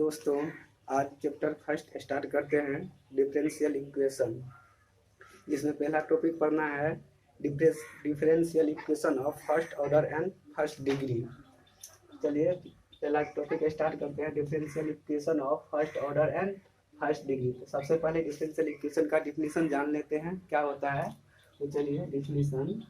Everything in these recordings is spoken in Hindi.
दोस्तों, आज चैप्टर फर्स्ट स्टार्ट करते हैं डिफरेंशियल इक्वेशन, जिसमें पहला टॉपिक पढ़ना है differential equation of first order and first degree. चलिए पहला टॉपिक स्टार्ट करते हैं, differential equation of first order and first degree. तो सबसे पहले डिफरेंशियल इक्वेशन का डिफिनीशन जान लेते हैं क्या होता है। तो चलिए डिफिनीशन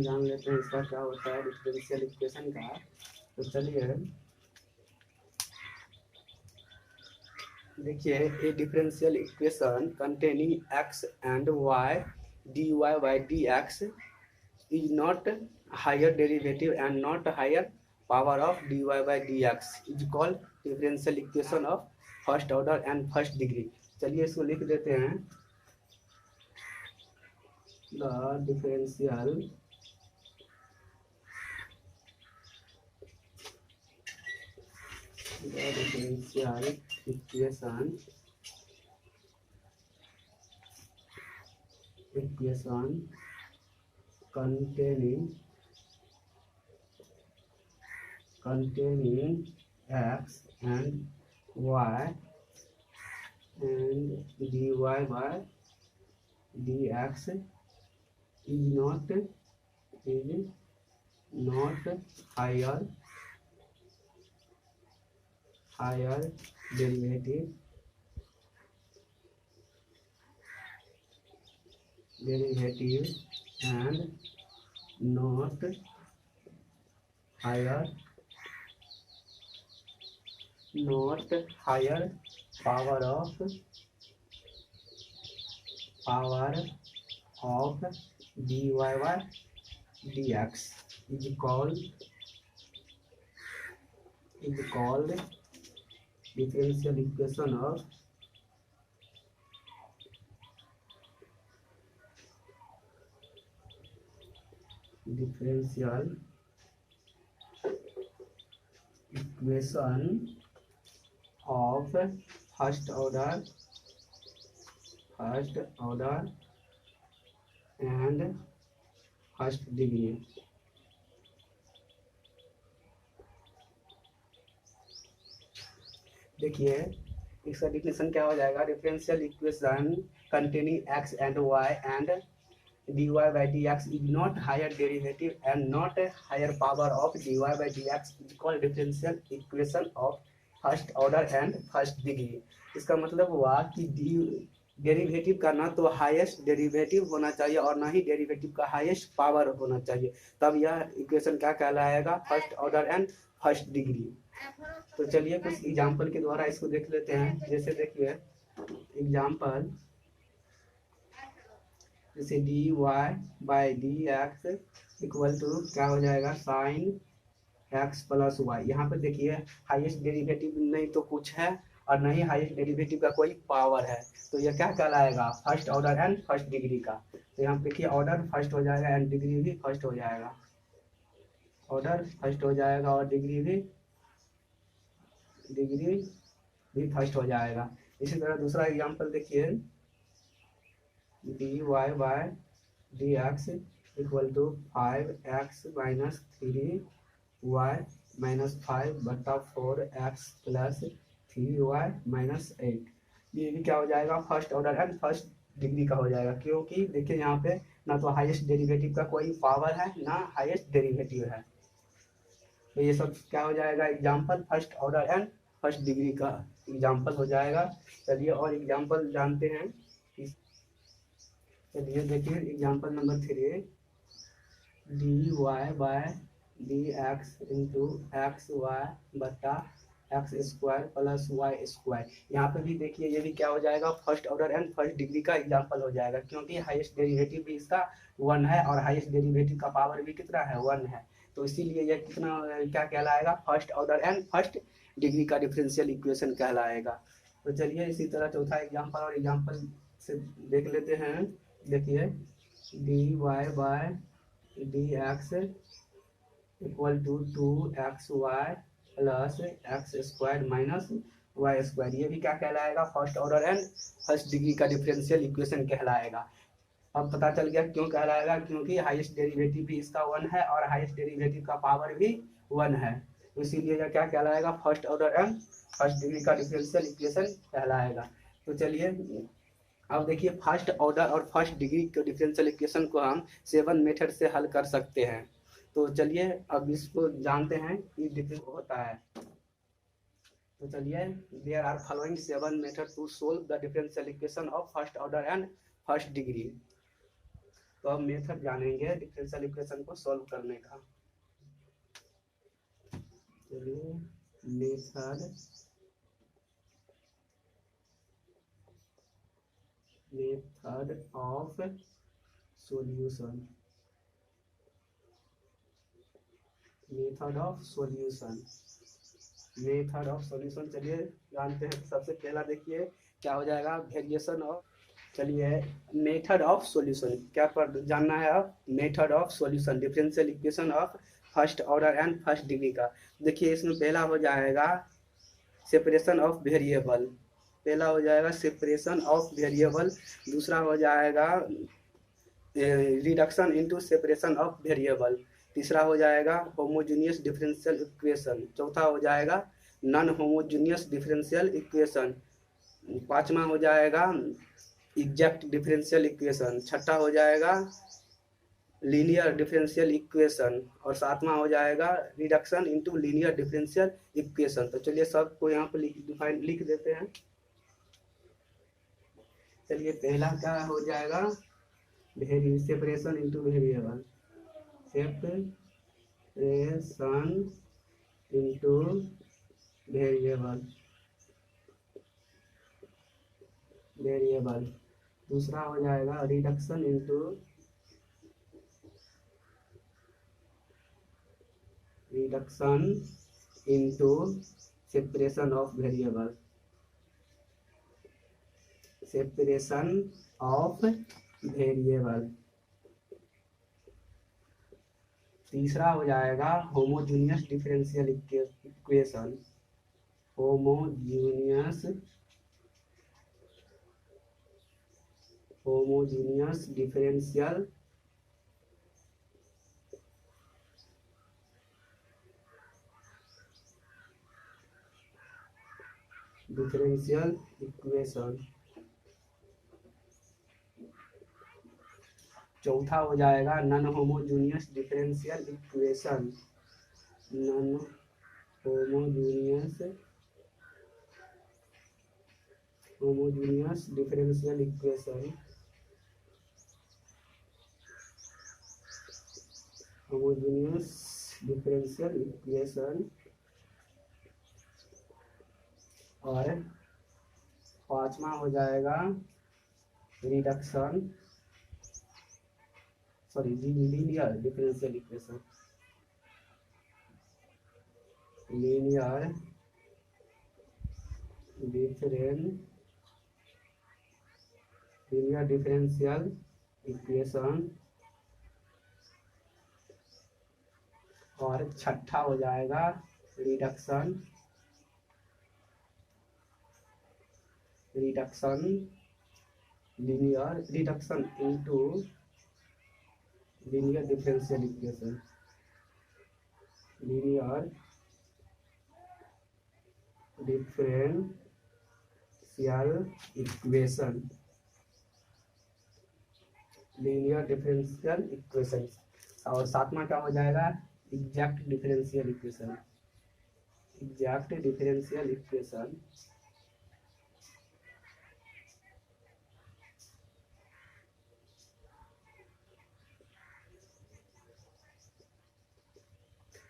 जान लेते हैं इसका क्या होता है डिफरेंशियल इक्वेशन का। तो चलिए देखिए, a differential equation containing x and y D y by d x is not higher derivative and not higher power of d y by d x is called differential equation of first order and first degree. चलिए इसको लिख देते हैं, the differential equation containing x and y and dy by dx is not higher derivative and not higher power of dy by dx is called differential equation of first order and first degree। देखिए इसका डिफिनेशन क्या हो जाएगा, differential equation containing x and y and dy by dx is not higher derivative and not a higher power of dy by dx is called differential equation of first order and first degree। इसका मतलब हुआ कि डेरिवेटिव का ना तो हाईएस्ट डेरिवेटिव होना चाहिए और ना ही डेरिवेटिव का हाईएस्ट पावर होना चाहिए, तब यह इक्वेशन क्या कहलाएगा, first order and first degree. तो चलिए कुछ एग्जांपल के द्वारा इसको देख लेते हैं। जैसे देखिए एग्जांपल, जैसे d y by d x equal to क्या हो जाएगा, साइन एक्स प्लस वाई। यहाँ पे देखिए हाईएस्ट डेरिवेटिव नहीं तो कुछ है और नहीं हाईएस्ट डेरिवेटिव का कोई पावर है, तो यह क्या कहलाएगा, first order and first degree का। तो यहाँ पे देखिए ऑर्डर फर्स्ट हो जाएगा एंड डिग्री भी फर्स्ट हो जाएगा, ऑर्डर फर्स्ट हो जाएगा और डिग्री भी फर्स्ट हो जाएगा। इसी तरह दूसरा एग्जाम्पल देखिए, dy by D x equal to 5x minus 3y minus 5 बटा 4x प्लस 3y माइनस 8। ये भी क्या हो जाएगा, first order and first degree का हो जाएगा, क्योंकि देखिए यहाँ पे ना तो हाईएस्ट डेरिवेटिव का कोई पावर है ना हाईएस्ट डेरिवेटिव है। तो ये सब क्या हो जाएगा, example first order and first degree का एग्जाम्पल हो जाएगा। चलिए और एग्जाम्पल जानते हैं। चलिए देखिए example number 3, D Y by D X into X Y बटा X square plus Y square. यहाँ पे भी देखिए ये भी क्या हो जाएगा, first order and first degree का एग्जाम्पल हो जाएगा, क्योंकि हाईएस्ट डेरिवेटिव भी इसका 1 है और हाईएस्ट डेरिवेटिव का पावर भी कितना है, 1 है। तो इसीलिए यह कितना क्या कहलाएगा, first order and first degree का डिफरेंशियल इक्वेशन कहलाएगा। तो चलिए इसी तरह चौथा एग्जाम्पल और एग्जाम्पल से देख लेते हैं। देखिए d Y by D x equal to 2xy plus x square minus y square. ये भी क्या कहलाएगा, first order and first degree का डिफरेंशियल इक्वेशन कहलाएगा। अब पता चल गया क्यों कहलाएगा, क्योंकि हाईएस्ट डेरिवेटिव भी इसका 1 है और हाईएस्ट डेरिवेटिव का पावर भी 1 है, तो इसीलिए यह क्या कहलाएगा, first order and first degree का डिफरेंशियल इक्वेशन कहलाएगा। तो चलिए अब देखिए फर्स्ट ऑर्डर और फर्स्ट डिग्री के डिफरेंशियल इक्वेशन को हम 7 मेथड से हल कर सकते हैं। तो चलिए अब इसको जानते हैं कि डिफरेंस होता है। तो चलिए there are following 7 method to solve the differential equation of first order and first degree. तो अब मेथड जानेंगे डिफरेंशियल इक्वेशन को सॉल्व करने का। चलिए method of solution, method of solution, method of solution चलिए जानते हैं। सबसे पहला देखिए क्या हो जाएगा, वेरिएशन ऑफ, चलिए मेथड ऑफ सॉल्यूशन क्या पर जानना है अब, method of solution differential equation of first order and first degree का। देखिए इसमें पहला हो जाएगा सेपरेशन ऑफ वेरिएबल, पहला हो जाएगा सेपरेशन ऑफ वेरिएबल, दूसरा हो जाएगा reduction into separation of variable, तीसरा हो जाएगा होमोजेनियस डिफरेंशियल इक्वेशन, चौथा हो जाएगा नॉन होमोजेनियस डिफरेंशियल इक्वेशन, पांचवा हो जाएगा एग्जैक्ट डिफरेंशियल इक्वेशन, छठा हो जाएगा लीनियर डिफरेंशियल इक्वेशन और सातवां हो जाएगा reduction into linear differential equation. तो चलिए सबको यहाँ पर डिफाइन लिख देते हैं। चलिए पहला क्या हो जाएगा, separation into variable, separation into variable, दूसरा हो जाएगा reduction into separation of variable, separation of variable, तीसरा हो जाएगा homogeneous differential equation, homogeneous differential equation, चौथा हो जाएगा non homogeneous differential equation, non homogeneous differential equation, homogeneous differential equation, और पांचवा हो जाएगा reduction linear differential equation, linear differential equation, और छठा हो जाएगा reduction into linear differential equation, linear differential equation, linear differential equation, और सातवां क्या हो जाएगा exact differential equation, exact differential equation,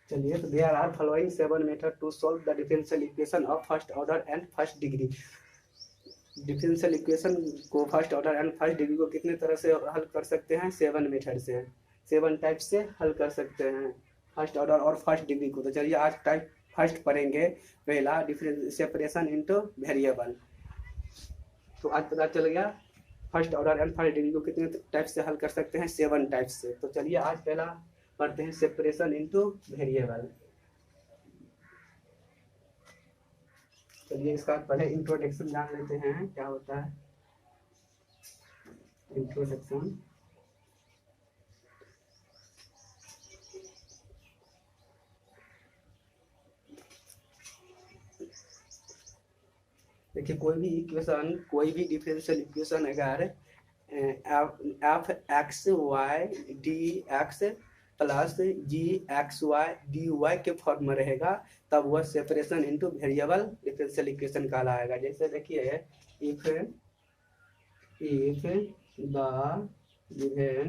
चलिए तो there are following 7 method to solve the differential equation of first order and first degree. Differential equation को first order and first degree को कितने तरह से हल कर सकते हैं, 7 मेथड से, 7 टाइप से हल कर सकते हैं फर्स्ट ऑर्डर और फर्स्ट डिग्री को। तो चलिए आज टाइप फर्स्ट पढ़ेंगे, पहला डिफरेंस सेपरेशन इनटू वेरिएबल। तो आज पता चल गया first order and first degree को कितने टाइप से हल कर सकते हैं, 7 टाइप से। तो चलिए आज पहला पढ़ते हैं सेपरेशन इनटू वेरिएबल। चलिए इसका पहले इंट्रोडक्शन जान लेते हैं क्या होता है। इंट्रोडक्शन, देखिए कोई भी डिफरेंशियल इक्वेशन अगर F X Y D x plus G X Y D Y के फॉर्म में रहेगा तब वह separation into variable differential equation कहलाएगा। जैसे देखिए if the given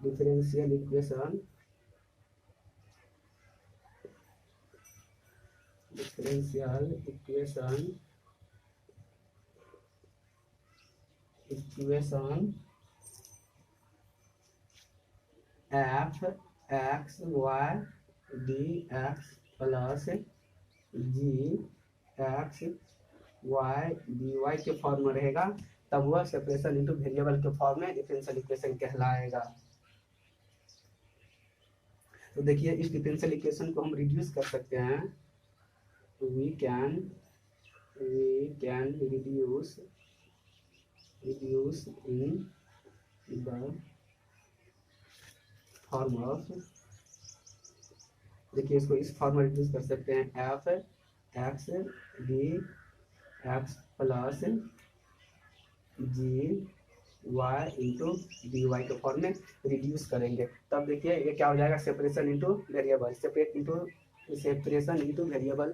differential equation f x y dx plus g x y dy के फॉर्म में रहेगा तब वह सेपरेशन इनटू वेरिएबल के फॉर्म में डिफरेंशियल इक्वेशन कहलाएगा। तो देखिए इस डिफरेंशियल इक्वेशन को हम रिड्यूस कर सकते हैं। We can reduce in the form of, देखिए इसको इस फॉर्म में रिड्यूस कर सकते हैं F x D x plus G Y into D Y के फॉर्म में रिड्यूस करेंगे तब देखिए ये क्या हो जाएगा, separation into variable, separation into variable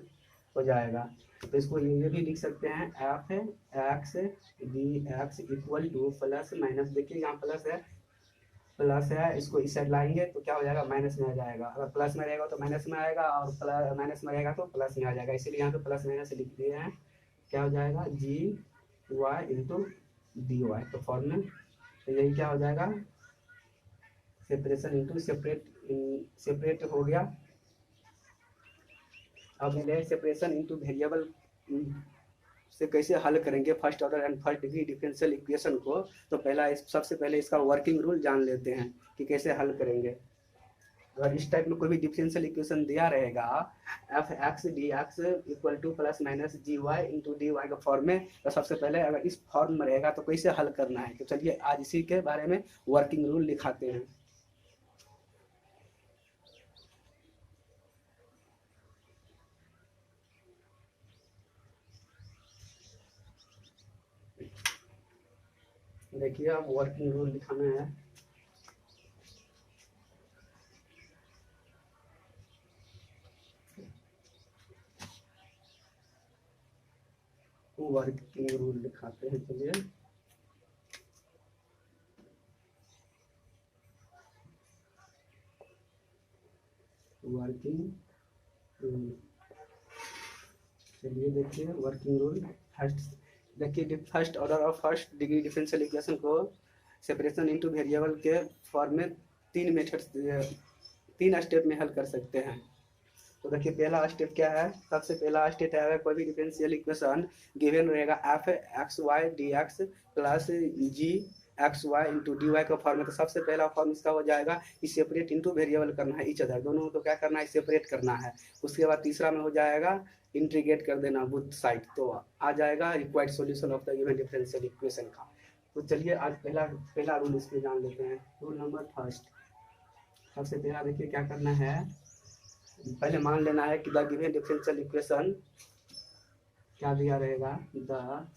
हो जाएगा। तो इसको ये भी लिख सकते हैं F x D x equal to plus minus, देखिए यहाँ प्लस है इसको इस साइड लाएंगे तो क्या हो जाएगा, माइनस में आ जाएगा। अगर प्लस में रहेगा तो माइनस में आएगा और माइनस में रहेगा तो प्लस में आ जाएगा, इसीलिए यहाँ पे प्लस माइनस लिख दिए हैं। क्या हो जाएगा, जी वाई इंटू डी वाई तो फॉर्म में, तो यही क्या हो जाएगा, सेपरेशन इंटू सेपरेट हो गया। अब मिले सेपरेशन इंटू वेरिएबल से कैसे हल करेंगे first order and first degree differential equation को। तो सबसे पहले इसका वर्किंग रूल जान लेते हैं कि कैसे हल करेंगे। अगर इस टाइप में कोई भी डिफरेंशियल इक्वेशन दिया रहेगा F x D x equal to plus minus ji Y into D Y के फॉर्म में, तो सबसे पहले अगर इस फॉर्म में रहेगा तो कैसे हल करना है। तो चलिए आज इसी के बारे में वर्किंग रूल लिखाते हैं। देखिए अब वर्किंग रूल लिखाना है। वर्किंग रूल लिखाते हैं, चलिए वर्किंग रूल, चलिए देखिए वर्किंग रूल देखिए फर्स्ट ऑर्डर और फर्स्ट डिग्री डिफरेंशियल इक्वेशन को सेपरेशन इनटू वेरिएबल के फॉर्म में तीन स्टेप में हल कर सकते हैं। तो देखिए पहला स्टेप क्या है, सबसे पहला स्टेप है अगर कोई भी डिफरेंशियल इक्वेशन गिवन रहेगा F X Y D x plus G X Y into D Y का फॉर्म है, तो सबसे पहला फॉर्म इसका हो जाएगा कि सेपरेट इंटू वेरिएबल करना है, ईच अदर दोनों को क्या करना है, सेपरेट करना है। उसके बाद तीसरा में हो जाएगा इंटीग्रेट कर देना बोथ साइड, तो आ जाएगा required solution of the given differential equation का। तो चलिए आज पहला रूल इसमें जान लेते हैं। रूल नंबर फर्स्ट, सबसे पहला देखिए क्या करना है, पहले मान लेना है कि द गिवन डिफरेंशियल इक्वेशन क्या दिया रहेगा, the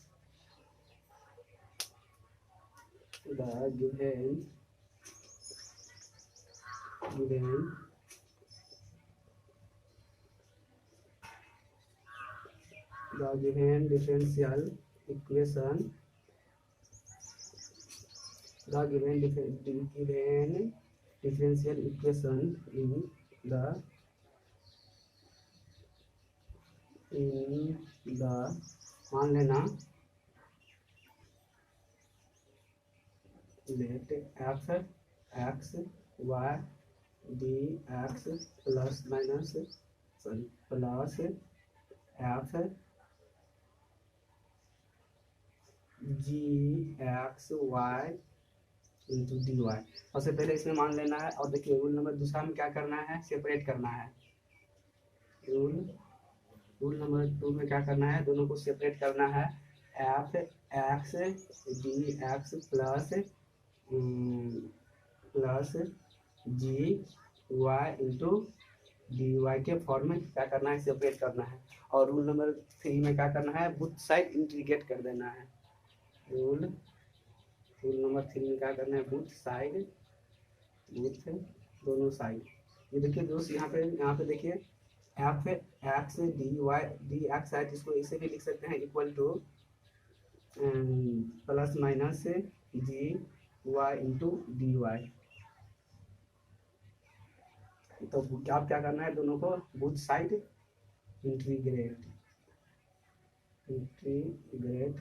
given differential equation in the मान लेना let f x y d x plus minus plus f G X Y into D Y, सबसे पहले इसमें मान लेना है। और देखिए रूल नंबर दूसरा में क्या करना है, सेपरेट करना है। रूल नंबर 2 में क्या करना है, दोनों को सेपरेट करना है। F x D x plus G Y into D Y के फॉर्म में क्या करना है, सेपरेट करना है। और रूल नंबर 3 में क्या करना है, बुथ साइड इंटीग्रेट कर देना है। रूल नंबर 3 में क्या करना है, बुथ साइड, बुथ दोनों साइड। ये देखिए दोस्त, यहाँ पे देखिए f x d y D x है, जिसको इसे भी लिख सकते हैं equal to plus minus ji Y into D y. तो आप क्या करना है, दोनों को both side integrate integrate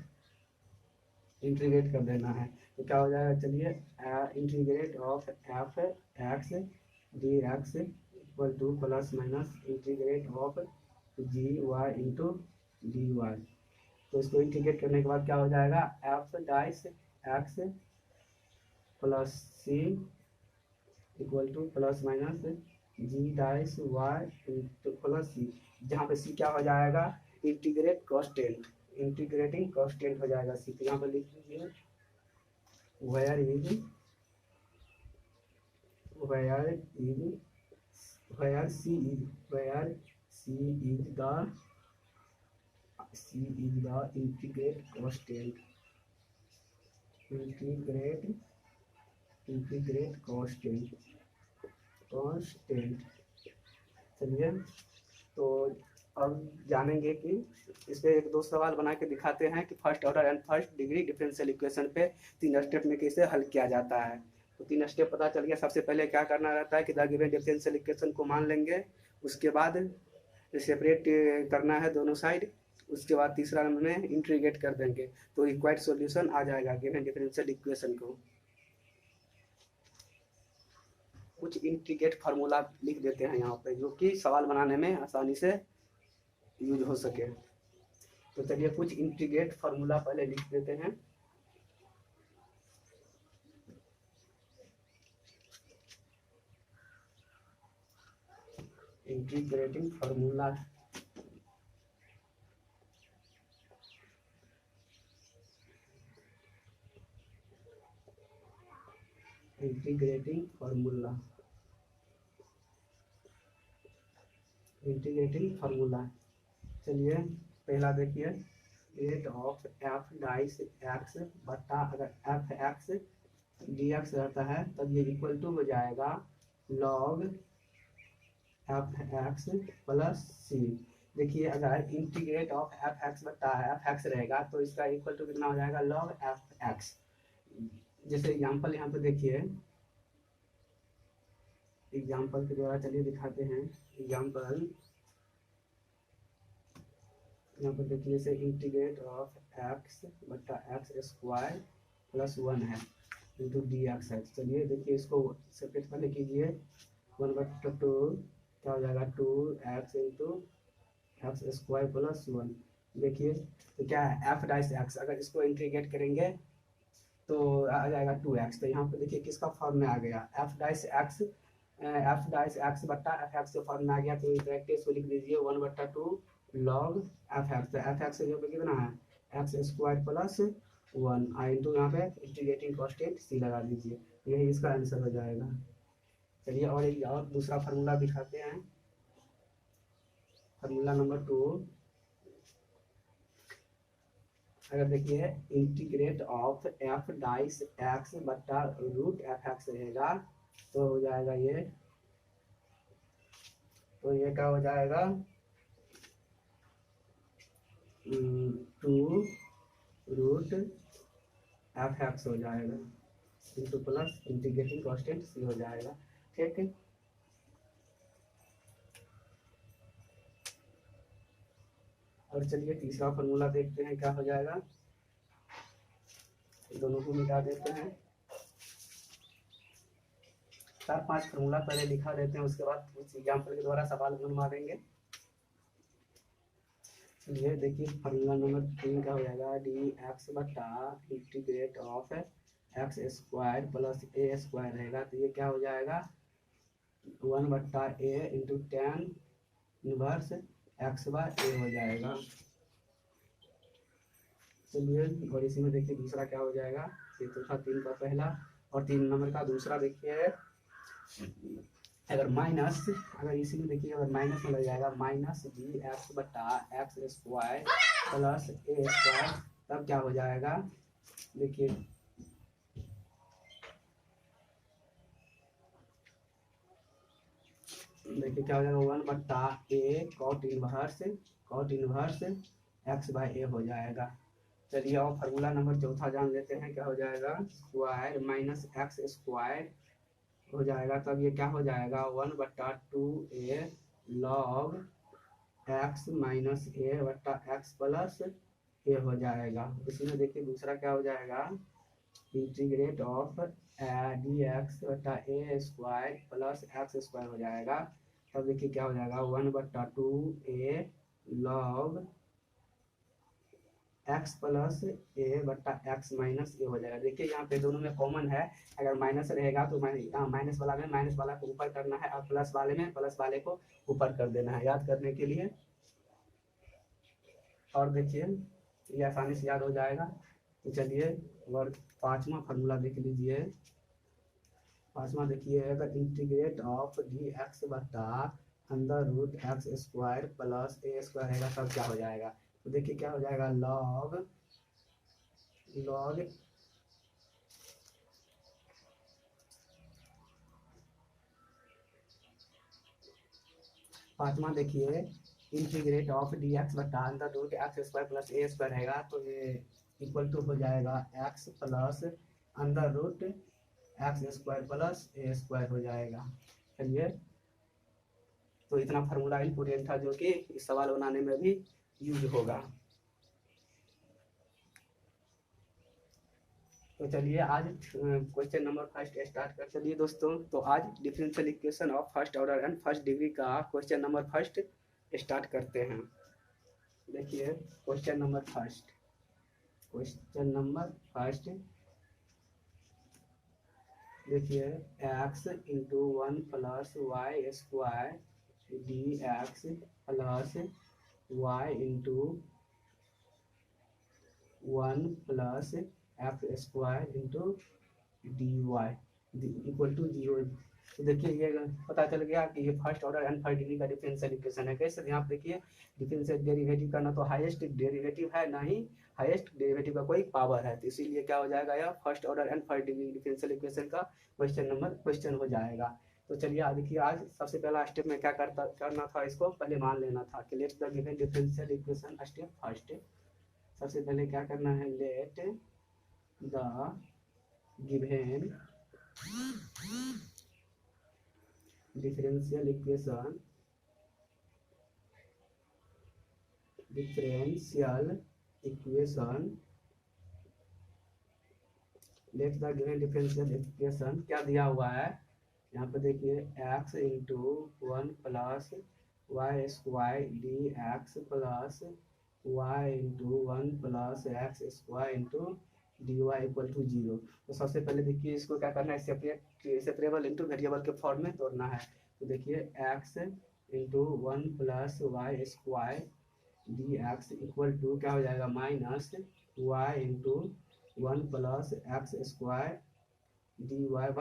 integrate कर देना है। तो क्या हो जाएगा, चलिए integrate of f x D x equal to plus minus integrate of ji Y into D y. तो इसको इंटीग्रेट करने के बाद क्या हो जाएगा, f dash x plus c equal to plus minus g dash y into plus c, जहाँ पे सी क्या हो जाएगा, इंटीग्रेट कांस्टेंट, इंटीग्रेटिंग कांस्टेंट हो जाएगा सी। तो यहाँ पर लिख दीजिए where is where c is the integrate constant, integrate constant. चलिए, तो अब जानेंगे कि इस पे एक दो सवाल बना के दिखाते हैं कि first order and first degree differential equation पे 3 स्टेप में कैसे हल किया जाता है। तो 3 स्टेप पता चल गया। सबसे पहले क्या करना रहता है कि द गिवन डिफरेंशियल इक्वेशन को मान लेंगे, उसके बाद सेपरेट करना है दोनों साइड, उसके बाद तीसरा में इंटीग्रेट कर देंगे तो रिक्वायर्ड सॉल्यूशन आ जाएगा गिवन डिफरेंशियल इक्वेशन को। कुछ इंटीग्रेट फार्मूला लिख देते हैं यहाँ पे, जो कि सवाल बनाने में आसानी से यूज हो सके। तो चलिए कुछ इंटीग्रेट फार्मूला पहले लिख देते हैं। Integrating formula, integrating formula, integrating formula. चलिए पहला देखिए, rate of F dash x बटा, अगर एफ एक्स डी एक्स रहता है तब ये इक्वल टू हो जाएगा लॉग एफ एक्स प्लस सी। देखिए अगर इंटीग्रेट ऑफ एफ एक्स बटा एफ एक्स रहेगा तो इसका इक्वल टू कितना हो जाएगा, लॉग एफ एक्स। जैसे एग्जाम्पल यहाँ पे देखिए, एग्जाम्पल के द्वारा चलिए दिखाते हैं। एग्जाम्पल यहाँ पर देखिए से इंटीग्रेट ऑफ एक्स बटा एक्स स्क्वायर प्लस 1 है इंटू डी एक्स है। चलिए देखिए इसको सेपरेट पहले कीजिए, 1/2 क्या हो जाएगा, 2x into x square plus 1। देखिए तो क्या है, एफ डाइस एक्स, अगर इसको इंटीग्रेट करेंगे तो आ जाएगा 2x। तो यहाँ पे देखिए किसका फॉर्म में आ गया, एफ डाइस एक्स बट्टा एफ एक्स के फॉर्म में आ गया। तो इंटरेक्टिव को लिख दीजिए 1/2 log F x. F x यहाँ पे कितना है, एक्स स्क्वायर प्लस 1 आई इंटू यहाँ पे इंटीग्रेटिंग कांस्टेंट सी लगा दीजिए, यही इसका आंसर हो जाएगा। चलिए और एक और दूसरा फार्मूला दिखाते हैं। फार्मूला नंबर 2, अगर देखिए integrate of F dash x बट्टा रूट एफ एक्स रहेगा तो हो जाएगा ये, तो ये क्या हो जाएगा, 2 रूट एफ एक्स हो जाएगा इंटू प्लस इंटीग्रेटिंग कांस्टेंट सी हो जाएगा। ठीक है, और चलिए तीसरा फार्मूला देखते हैं क्या हो जाएगा। दोनों को मिटा देते हैं, 4-5 फार्मूला पहले लिखा देते हैं, उसके बाद कुछ एग्जाम्पल के द्वारा सवाल बनवा देंगे। ये देखिए फार्मूला नंबर 3 का हो जाएगा, डी एक्स बटा integrate of X square plus A square रहेगा। तो ये क्या हो जाएगा, 1/a into tan inverse X by A हो जाएगा। चलिए और इसी में देखिए दूसरा क्या हो जाएगा, ये तो था 3 का पहला, और 3 नंबर का दूसरा देखिए अगर माइनस, अगर इसी में देखिए अगर माइनस में लग जाएगा माइनस डी एक्स बटा X square plus A square, तब क्या हो जाएगा देखिए, देखिए क्या हो जाएगा 1 बटा ए कॉट इनवर्स एक्स बाई ए हो जाएगा। चलिए और फार्मूला नंबर चौथा जान लेते हैं, क्या हो जाएगा स्क्वायर माइनस एक्स स्क्वायर हो जाएगा, तब ये क्या हो जाएगा 1/2 ए लॉग एक्स माइनस ए बटा एक्स प्लस ए हो जाएगा। इसी में देखिए दूसरा क्या हो जाएगा इंटीग्रेट ऑफ डी एक्स बटा ए स्क्वायर प्लस एक्स स्क्वायर हो जाएगा, तब देखिए क्या हो जाएगा 1/2 ए लॉग एक्स प्लस ए बटा एक्स माइनस ए हो जाएगा। देखिए यहाँ पे दोनों में कॉमन है, अगर माइनस रहेगा तो माइनस वाला में माइनस वाला को ऊपर करना है और प्लस वाले में प्लस वाले को ऊपर कर देना है याद करने के लिए। और देखिए ये आसानी से याद हो जाएगा। तो चलिए और पांचवा फार्मूला देख लीजिए। पांचवा देखिए अगर इंटीग्रेट ऑफ डी एक्स बटा under root X square plus A square रहेगा तब क्या हो जाएगा, तो देखिए क्या हो जाएगा लॉग पांचवा देखिए इंटीग्रेट ऑफ डी एक्स बटा under root X square plus A square रहेगा, तो ये इक्वल टू हो जाएगा X plus under root X square plus A square हो जाएगा। चलिए तो इतना फार्मूला इंपोर्टेंट था जो कि इस सवाल बनाने में भी यूज होगा। तो चलिए आज क्वेश्चन नंबर फर्स्ट स्टार्ट कर। चलिए दोस्तों तो आज differential equation of first order and first degree का क्वेश्चन नंबर फर्स्ट स्टार्ट करते हैं। देखिए क्वेश्चन नंबर फर्स्ट देखिए x into 1 plus Y square d x plus y into 1 plus x square into D y equal to 0। तो देखिए ये पता चल गया कि ये first order and first degree का डिफरेंशियल इक्वेशन है। कैसे यहाँ पे देखिए डिफरेंशियल डेरिवेटिव का ना तो हाईएस्ट डेरिवेटिव है ना ही हाईएस्ट डेरिवेटिव का कोई पावर है, तो इसीलिए क्या हो जाएगा यह first order and first degree differential equation का क्वेश्चन हो जाएगा। तो चलिए आज देखिए आज सबसे पहला स्टेप में क्या करना था, इसको पहले मान लेना था कि let the given differential equation step first. सबसे पहले क्या करना है let the given differential equation let the given differential equation क्या दिया हुआ है यहाँ पे देखिए x into 1 plus Y square d x plus y into 1 plus x square into D y equal to 0। तो सबसे पहले देखिए इसको क्या करना है सेपरेबल इंटू वेरिएबल के फॉर्म में तोड़ना है। तो देखिए x into 1 plus Y square d x equal to क्या हो जाएगा minus y into 1 plus x square d y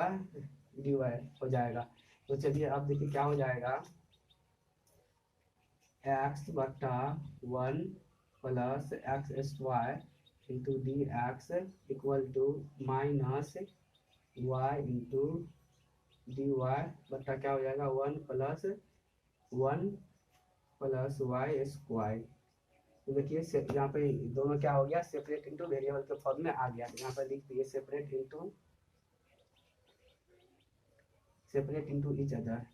हो जाएगा। तो चलिए अब देखिए क्या हो जाएगा एक्स बटा 1 plus x square into d x equal to minus y into D y बटा क्या हो जाएगा 1 प्लस वाई स्क्वायर। तो देखिए यहाँ पे दोनों क्या हो गया सेपरेट इंटू वेरिएबल के फॉर्म में आ गया। तो यहाँ पर लिख दिए सेपरेट इंटू each other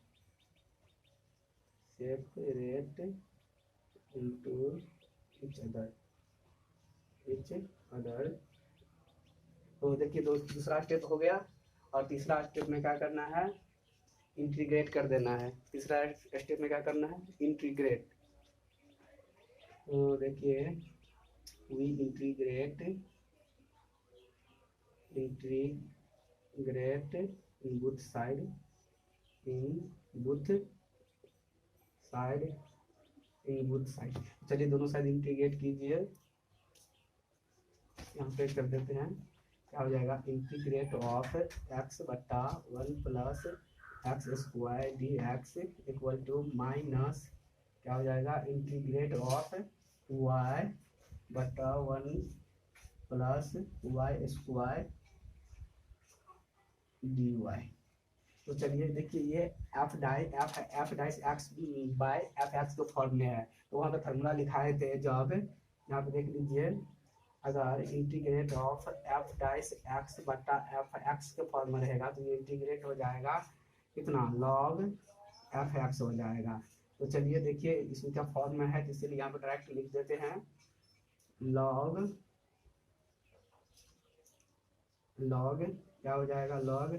तो देखिए दूसरा स्टेप हो गया और तीसरा स्टेप में क्या करना है इंटीग्रेट कर देना है। तीसरा स्टेप में क्या करना है इंटीग्रेट। तो देखिए we integrate in both side चलिए दोनों साइड इंटीग्रेट कीजिए। यहाँ पे कर देते हैं क्या हो जाएगा इंटीग्रेट ऑफ एक्स बटा 1 plus x square d x equal to minus क्या हो जाएगा इंटीग्रेट ऑफ वाई बटा 1 plus Y square d y. तो चलिए देखिए ये f dash x by f x के फॉर्म में है, तो वहाँ पे फॉर्मूला लिखाए थे जब यहाँ पे देख लीजिए अगर integrate of F dash x बटा एफ एक्स के फॉर्म में रहेगा तो ये इंटीग्रेट हो जाएगा कितना लॉग एफ एक्स हो जाएगा। तो चलिए देखिए इसमें क्या फॉर्म में है, तो इसलिए यहाँ पे डायरेक्ट लिख देते हैं लॉग क्या हो जाएगा लॉग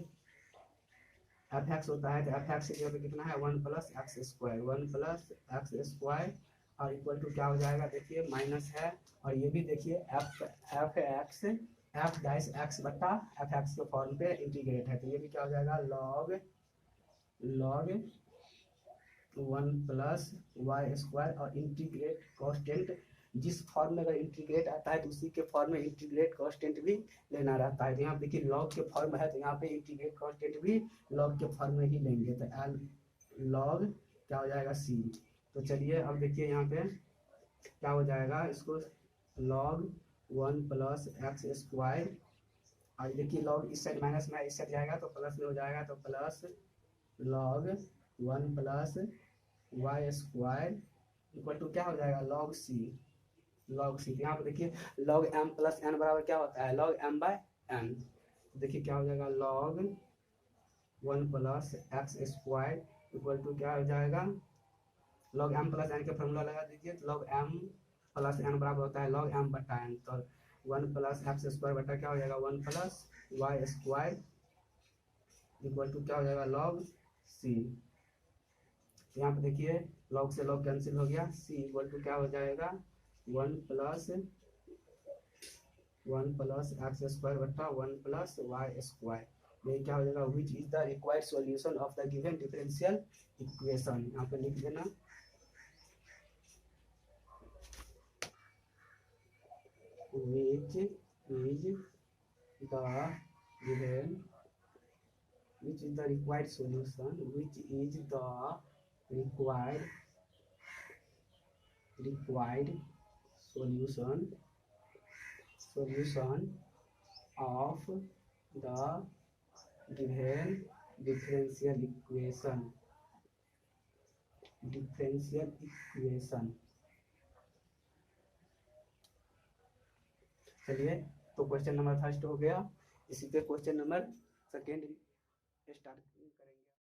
एफ एक्स होता है तो एफ एक्स की जगह पे कितना है 1 प्लस एक्स स्क्वायर और इक्वल टू क्या हो जाएगा देखिए माइनस है और ये भी देखिए एफ डाइस एक्स बटा एफ एक्स के फॉर्म पे इंटीग्रेट है, तो ये भी क्या हो जाएगा लॉग 1 प्लस वाई स्क्वायर और इंटीग्रेट कॉन्स्टेंट जिस फॉर्म में अगर इंटीग्रेट आता है तो उसी के फॉर्म में इंटीग्रेट कॉन्स्टेंट भी लेना रहता है। तो यहाँ देखिए लॉग के फॉर्म है तो यहाँ पे इंटीग्रेट कॉन्स्टेंट भी लॉग के फॉर्म में ही लेंगे, तो एल लॉग क्या हो जाएगा सी। तो चलिए अब देखिए यहाँ पे क्या हो जाएगा इसको लॉग 1 प्लस एक्स स्क्वायर और देखिए लॉग इस साइड माइनस में इस साइड जाएगा तो प्लस में हो जाएगा, तो plus log 1 plus Y square equal to क्या हो जाएगा लॉग सी। यहाँ पे देखिए लॉग एम प्लस एन बराबर क्या होता है लॉग एम बाय एन। देखिए क्या हो जाएगा log 1 plus x square equal to क्या हो जाएगा लॉग एम प्लस एन का फॉर्मूला लगा दीजिए, तो लॉग एम प्लस एन बराबर होता है लॉग एम बटा एन, तो 1 प्लस एक्स स्क्वायर बटा क्या हो जाएगा 1 plus Y square equal to क्या हो जाएगा लॉग सी। यहाँ पे देखिए लॉग से लॉग कैंसिल हो गया, सी इक्वल टू क्या हो जाएगा 1 प्लस एक्स स्क्वायर बटा 1 प्लस वाई स्क्वायर। ये क्या हो जाएगा which is the required solution of the given differential equation. यहाँ पे लिख देना which is the given which is the required solution solution of the given differential equation। चलिए तो क्वेश्चन नंबर फर्स्ट हो गया, इसी पे क्वेश्चन नंबर सेकेंड स्टार्ट